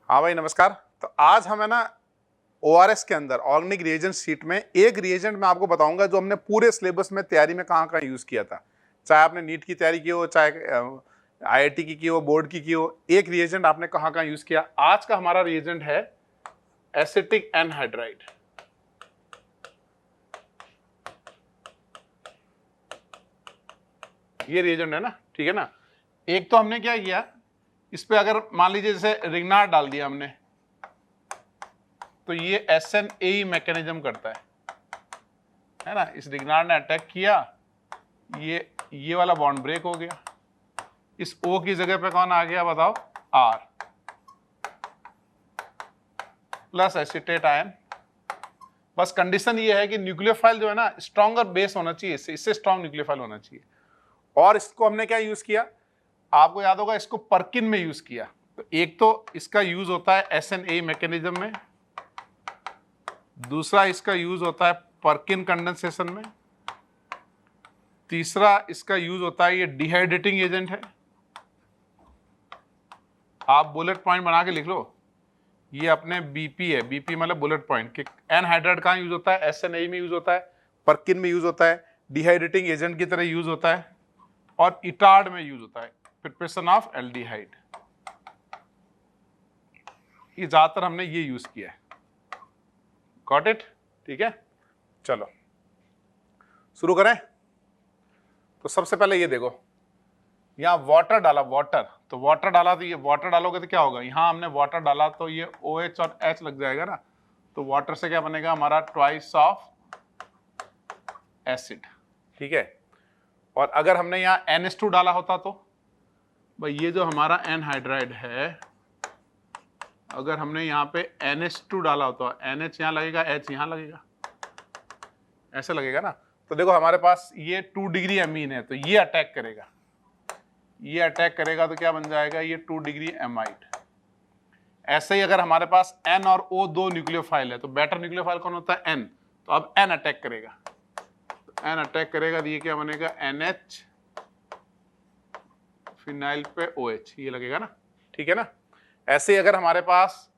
हाँ भाई नमस्कार। तो आज हम है ना ORS के अंदर ऑर्गेनिक रिएजेंट शीट में एक रिएजेंट मैं आपको बताऊंगा जो हमने पूरे सिलेबस में तैयारी में कहाँ कहाँ यूज़ किया था। चाहे आपने नीट की तैयारी की हो, चाहे IIT की हो, बोर्ड की हो, एक रिएजेंट आपने कहाँ कहाँ यूज़ किया। आज का हमारा रिएजेंट है एसिटिक एनहाइड्राइड। ये रिएजेंट है ना, ठीक है ना। एक तो हमने क्या किया, इस पे अगर मान लीजिए जैसे रिग्नार्ड डाल दिया हमने, तो ये SNAE मैकेनिज्म करता है ना। इस रिग्नार्ड ने अटैक किया, ये वाला बॉन्ड ब्रेक हो गया, इस O की जगह पे कौन आ गया बताओ, R प्लस एसिटेट आयन। बस कंडीशन ये है कि न्यूक्लियोफाइल जो है ना स्ट्रॉन्गर बेस होना चाहिए, इससे स्ट्रॉन्ग न्यूक्लियोफाइल होना चाहिए। और इसको हमने क्या यूज किया, आपको याद होगा, इसको पर्किन में यूज किया। तो एक तो इसका यूज होता है SNAE मैकेनिज्म में, दूसरा इसका यूज होता है पर्किन कंडेंसेशन में, तीसरा इसका यूज होता है ये डिहाइड्रेटिंग एजेंट है। आप बुलेट पॉइंट बना के लिख लो, ये अपने BP है, BP मतलब बुलेट पॉइंट कि एनहाइड्राइड कहाँ यूज होता है, SNAE में यूज होता है, पर्किन में यूज होता है, डिहाइड्रेटिंग एजेंट की तरह यूज होता है, और इटार्ड में यूज होता है, प्रिपरेशन ऑफ एल्डिहाइड। ये ज्यादातर हमने ये यूज किया है। गॉट इट, ठीक है। चलो शुरू करें। तो सबसे पहले ये देखो, यहाँ वाटर डाला, वाटर, तो वाटर डाला, तो ये वाटर डालोगे तो क्या होगा, यहाँ हमने वाटर डाला तो ये OH और H लग जाएगा ना, तो वाटर से क्या बनेगा हमारा ट्वाइस ऑफ एसिड, ठीक है। और अगर हमने यहाँ NH2 डाला होता तो भाई ये जो हमारा एनहाइड्राइड है, अगर हमने यहाँ पे NH2 डाला होता, NH यहाँ लगेगा, H यहाँ लगेगा, ऐसे लगेगा ना। तो देखो हमारे पास ये 2 डिग्री एमीन है, तो ये अटैक करेगा, ये अटैक करेगा तो क्या बन जाएगा, ये 2 डिग्री एमाइड। ऐसे ही अगर हमारे पास N और O दो न्यूक्लियोफाइल है, तो बेटर न्यूक्लियोफाइल कौन होता है, N, तो अब N अटैक करेगा, तो N अटैक करेगा तो ये क्या बनेगा, NH फिनाइल पे OH, ये लगेगा ना, ठीक है ना। ऐसे ही अगर हमारे पास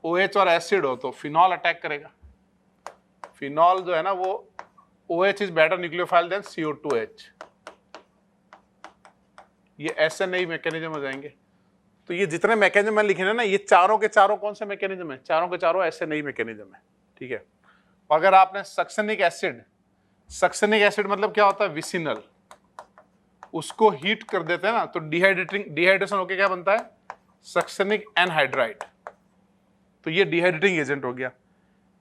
OH और एसिड हो तो फिनॉल अटैक करेगा। फिनॉल जो है ना वो OH is better nucleophile than CO2H, ये SNAE मैकेनिज्म हो जाएंगे। तो ये जितने मैकेनिज्म मैंने लिखे हैं ना, ये चारों के चारों कौन से मैकेनिज्म है, चारों के चारों SNAE मैकेनिज्म है, ठीक है। अगर आपने सक्सेनिक एसिड, सक्सेनिक एसिड मतलब क्या होता है, विसिनल, उसको हीट कर देते हैं ना, तो डिहाइड्रेशन होके क्या बनता है, सक्सेनिक एनहाइड्राइड, तो ये डिहाइड्रेटिंग एजेंट हो गया।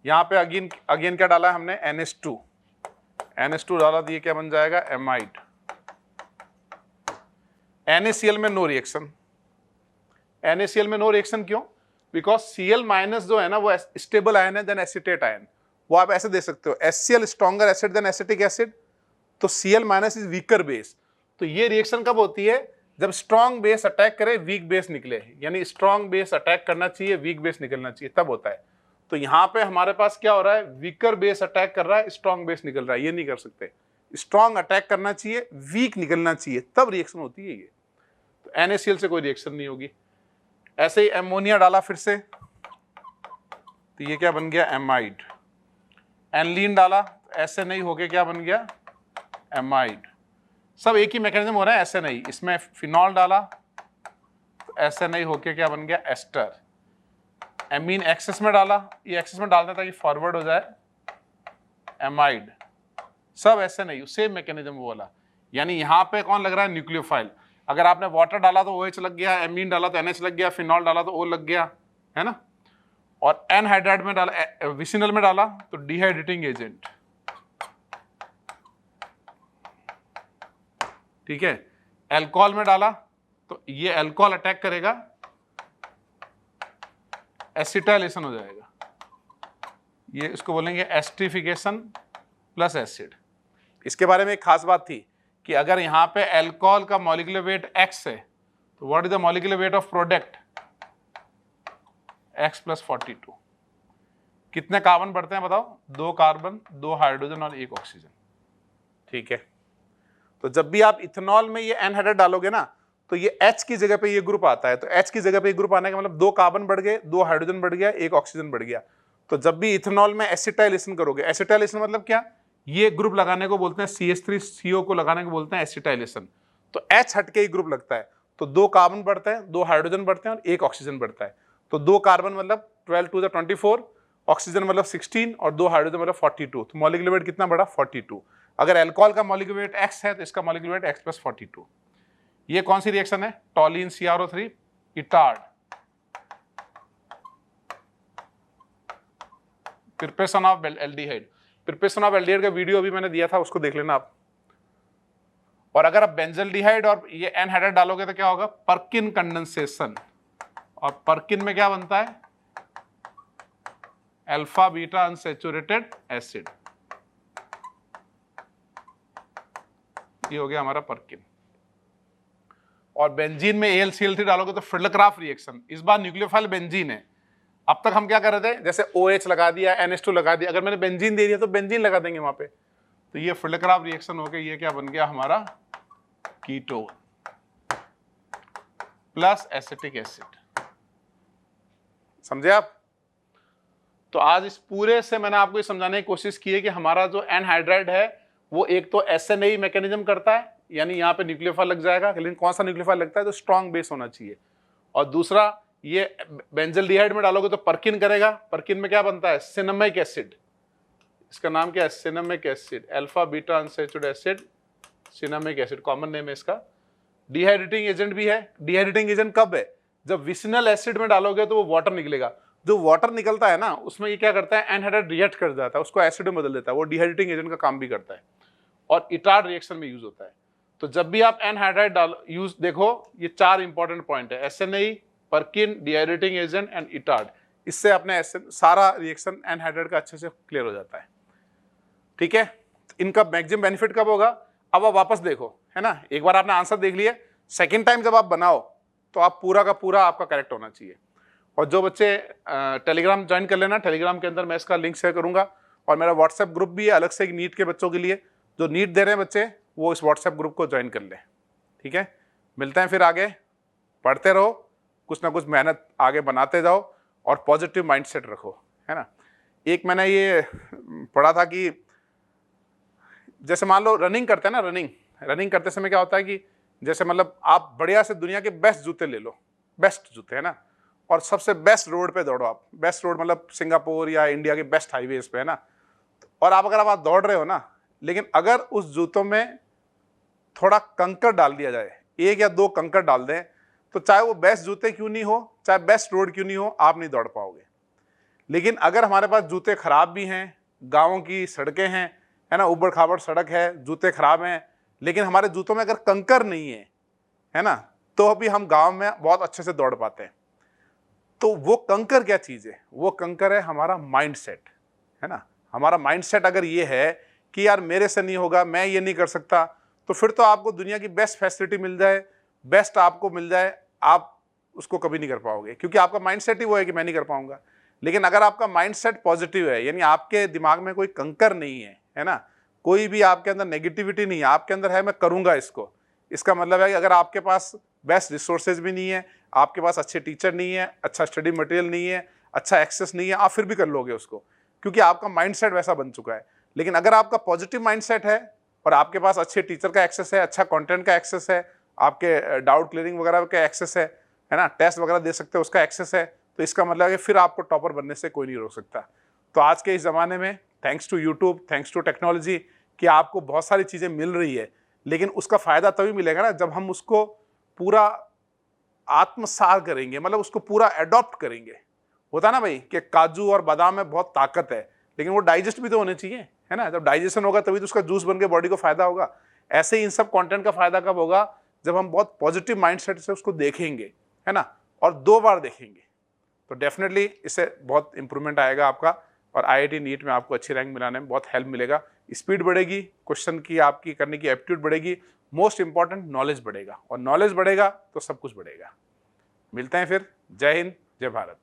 यहाँ पे अगेन क्या डाला है हमने, NH2 डाला, तो ये क्या बन जाएगा, एमाइड। NaCl में नो रिएक्शन, NaCl में नो रिएक्शन क्यों, बिकॉज Cl माइनस जो है ना वो स्टेबल आयन है देन एसिटेट आयन। वो आप ऐसे दे सकते हो, HCl stronger acid than acetic acid, तो Cl minus is weaker base. तो ये रिएक्शन कब होती है, जब स्ट्रॉन्ग बेस अटैक करे वीक बेस निकले, यानी स्ट्रॉन्ग बेस अटैक करना चाहिए, वीक बेस निकलना चाहिए, तब होता है। तो यहाँ पे हमारे पास क्या हो रहा है, वीकर बेस अटैक कर रहा है, स्ट्रॉन्ग बेस निकल रहा है, ये नहीं कर सकते। स्ट्रॉन्ग अटैक करना चाहिए, वीक निकलना चाहिए, तब रिएक्शन होती है ये। तो NaCl से कोई रिएक्शन नहीं होगी। ऐसे ही एमोनिया डाला फिर से, तो ये क्या बन गया, एमाइड। एनलीन डाला, ऐसे नहीं होके क्या बन गया, एमाइड। सब एक ही मैकेनिज्म हो रहा है, ऐसे नहीं। इसमें फिनॉल डाला तो ऐसे नहीं होके क्या बन गया, एस्टर। एमीन एक्सेस में डाला, ये एक्सेस में डालना ताकि फॉरवर्ड हो जाए, एमाइड। सब ऐसे नहीं, सेम मैकेनिज्म वो वाला। यानी यहाँ पे कौन लग रहा है, न्यूक्लियोफाइल। अगर आपने वाटर डाला तो OH लग गया, एमीन डाला तो NH लग गया, फिनॉल डाला तो O लग गया, है ना। और एनहाइड्राइड में डाला, विसिनल में डाला तो डिहाइड्रेटिंग एजेंट, ठीक है। अल्कोहल में डाला तो ये अल्कोहल अटैक करेगा, एसिटाइलेशन हो जाएगा, ये इसको बोलेंगे एस्टरिफिकेशन प्लस एसिड। इसके बारे में एक खास बात थी कि अगर यहाँ पे अल्कोहल का मॉलिक्यूलर वेट X है, तो what is the molecular weight of product, X + 42। कितने कार्बन बढ़ते हैं बताओ, 2 कार्बन, 2 हाइड्रोजन और 1 ऑक्सीजन, ठीक है। तो जब भी आप इथेनॉल में ये एनहाइड्राइड डालोगे ना, तो ये H की जगह पे ये ग्रुप आता है, तो H की जगह पे ये ग्रुप आने का मतलब 2 कार्बन बढ़ गए, 2 हाइड्रोजन बढ़ गया, 1 ऑक्सीजन बढ़ गया। तो जब भी इथेनॉल में एसिटाइलेशन करोगे, एसिटाइलेशन मतलब क्या, ये ग्रुप लगाने को बोलते हैं CH3CO को लगाने को बोलते हैं एसिटाइलेशन। तो H हट के ही ग्रुप लगता है, तो 2 कार्बन बढ़ते हैं, 2 हाइड्रोजन बढ़ते हैं और 1 ऑक्सीजन बढ़ता है। तो 2 कार्बन मतलब 12 टू द 24, ऑक्सीजन मतलब 16 और 2 हाइड्रोजन मतलब 42। तो मॉलिक्यूलर वेट कितना बढ़ा, 42। अगर अल्कोहल का मॉलिक्यूलर वेट X है तो इसका मॉलिक्यूलर वेट X + 42। ये कौन सी रिएक्शन है, टॉलिन CrO3 Etard, preparation of aldehyde. Preparation of aldehyde का वीडियो अभी मैंने दिया था, उसको देख लेना आप। और अगर आप बेंजल्डिहाइड और ये एनहाइड्राइड डालोगे तो क्या होगा, पर्किन कंडेंसेशन। और पर्किन में क्या बनता है, अल्फा बीटा अनसैचुरेटेड एसिड। ये हो गया हमारा पर्किन। और बेंजीन में AlCl3 डालोगे तो फिल्डक्राफ्ट रिएक्शन। इस बार न्यूक्लियोफाइल बेंजीन है। अब तक हम क्या कर रहे थे, जैसे OH लगा दिया, NH2 लगा दिया, अगर मैंने बेंजीन दे दिया तो बेंजीन लगा देंगे वहां पे। तो ये फिल्डक्राफ्ट रिएक्शन हो गया, ये क्या बन गया हमारा, कीटोन प्लस एसिटिक एसिड। समझे आप। तो आज इस पूरे से मैंने आपको ये समझाने की कोशिश की है कि हमारा जो एनहाइड्राइड है वो एक तो SNA मैकेनिज्म करता है, यानी यहाँ पे न्यूक्लियोफाइल लग जाएगा, लेकिन कौन सा न्यूक्लियोफाइल लगता है, तो स्ट्रॉन्ग बेस होना चाहिए। और दूसरा, ये बेंजल्डिहाइड में डालोगे तो पर्किन करेगा, पर्किन में क्या बनता है, सिनेमिक एसिड। इसका नाम क्या है, cinnamic acid, alpha beta unsaturated acid, cinnamic acid common name है इसका। डिहाइड्रेटिंग एजेंट भी है। डिहाइड्रेटिंग एजेंट कब है, जब विसिनल एसिड में डालोगे तो वो वाटर निकलेगा। जो वाटर निकलता है ना, उसमें ये क्या करता है, एनहाइड्राइड रिएक्ट कर जाता है, उसको एसिड में बदल देता है, वो डिहाइड्रेटिंग एजेंट का काम भी करता है और इटार्ड रिएक्शन में यूज होता है। तो जब भी आप एनहाइड्राइड यूज देखो, ये 4 इंपॉर्टेंट पॉइंट है, SNA, Perkin, dehydrating agent and Etard. इससे अपने सारा रिएक्शन एनहाइड्राइड का अच्छे से क्लियर हो जाता है। ठीक है, इनका मैक्सिमम बेनिफिट कब होगा, अब आप वापस देखो, है ना, एक बार आपने आंसर देख लिया, सेकेंड टाइम जब आप बनाओ तो आप पूरा का पूरा आपका करेक्ट होना चाहिए। और जो बच्चे टेलीग्राम ज्वाइन कर लेना, टेलीग्राम के अंदर मैं इसका लिंक शेयर करूंगा। और मेरा व्हाट्सएप ग्रुप भी है अलग से, एक नीट के बच्चों के लिए, जो नीट दे रहे हैं बच्चे वो इस व्हाट्सएप ग्रुप को ज्वाइन कर लें। ठीक है, मिलते हैं फिर आगे, पढ़ते रहो, कुछ ना कुछ मेहनत आगे बनाते जाओ और पॉजिटिव माइंडसेट रखो, है ना। एक मैंने ये पढ़ा था कि जैसे मान लो रनिंग करते हैं ना, रनिंग करते समय क्या होता है कि जैसे मतलब आप बढ़िया से दुनिया के बेस्ट जूते ले लो, बेस्ट जूते, है ना, और सबसे बेस्ट रोड पे दौड़ो आप। बेस्ट रोड मतलब सिंगापुर या इंडिया के बेस्ट हाईवेज पे, है ना। और आप अगर आप दौड़ रहे हो ना, लेकिन अगर उस जूतों में थोड़ा कंकर डाल दिया जाए, 1 या 2 कंकर डाल दें, तो चाहे वो बेस्ट जूते क्यों नहीं हो, चाहे बेस्ट रोड क्यों नहीं हो, आप नहीं दौड़ पाओगे। लेकिन अगर हमारे पास जूते खराब भी हैं, गाँवों की सड़कें हैं, है ना, उबड़ खाबड़ सड़क है, जूते खराब हैं, लेकिन हमारे जूतों में अगर कंकर नहीं है ना, तो अभी हम गांव में बहुत अच्छे से दौड़ पाते हैं। तो वो कंकर क्या चीज है, वो कंकर है हमारा माइंडसेट, है ना। हमारा माइंडसेट अगर ये है कि यार मेरे से नहीं होगा, मैं ये नहीं कर सकता, तो फिर तो आपको दुनिया की बेस्ट फैसिलिटी मिल जाए, बेस्ट आपको मिल जाए, आप उसको कभी नहीं कर पाओगे, क्योंकि आपका माइंडसेट ही वो है कि मैं नहीं कर पाऊंगा। लेकिन अगर आपका माइंडसेट पॉजिटिव है, यानी आपके दिमाग में कोई कंकर नहीं है ना, कोई भी आपके अंदर नेगेटिविटी नहीं है, आपके अंदर है मैं करूंगा इसको, इसका मतलब है कि अगर आपके पास बेस्ट रिसोर्सेज भी नहीं है, आपके पास अच्छे टीचर नहीं है, अच्छा स्टडी मटेरियल नहीं है, अच्छा एक्सेस नहीं है, आप फिर भी कर लोगे उसको, क्योंकि आपका माइंडसेट वैसा बन चुका है। लेकिन अगर आपका पॉजिटिव माइंडसेट है और आपके पास अच्छे टीचर का एक्सेस है, अच्छा कंटेंट का एक्सेस है, आपके डाउट क्लियरिंग वगैरह का एक्सेस है ना, टेस्ट वगैरह दे सकते हो उसका एक्सेस है, तो इसका मतलब है कि फिर आपको टॉपर बनने से कोई नहीं रोक सकता। तो आज के इस ज़माने में thanks to YouTube, thanks to technology, कि आपको बहुत सारी चीज़ें मिल रही है, लेकिन उसका फ़ायदा तभी मिलेगा ना जब हम उसको पूरा आत्मसात करेंगे, मतलब उसको पूरा अडॉप्ट करेंगे। होता ना भाई कि काजू और बादाम में बहुत ताकत है, लेकिन वो डाइजेस्ट भी तो होने चाहिए, है ना। जब डाइजेशन होगा तभी तो उसका जूस बन के बॉडी को फायदा होगा। ऐसे ही इन सब कंटेंट का फायदा कब होगा, जब हम बहुत पॉजिटिव माइंडसेट से उसको देखेंगे, है ना, और 2 बार देखेंगे, तो डेफिनेटली इससे बहुत इंप्रूवमेंट आएगा आपका, और IIT नीट में आपको अच्छी रैंक मिलाने में बहुत हेल्प मिलेगा। स्पीड बढ़ेगी, क्वेश्चन की आपकी करने की एप्टीट्यूड बढ़ेगी, मोस्ट इंपॉर्टेंट नॉलेज बढ़ेगा, और नॉलेज बढ़ेगा तो सब कुछ बढ़ेगा। मिलते हैं फिर, जय हिंद, जय भारत।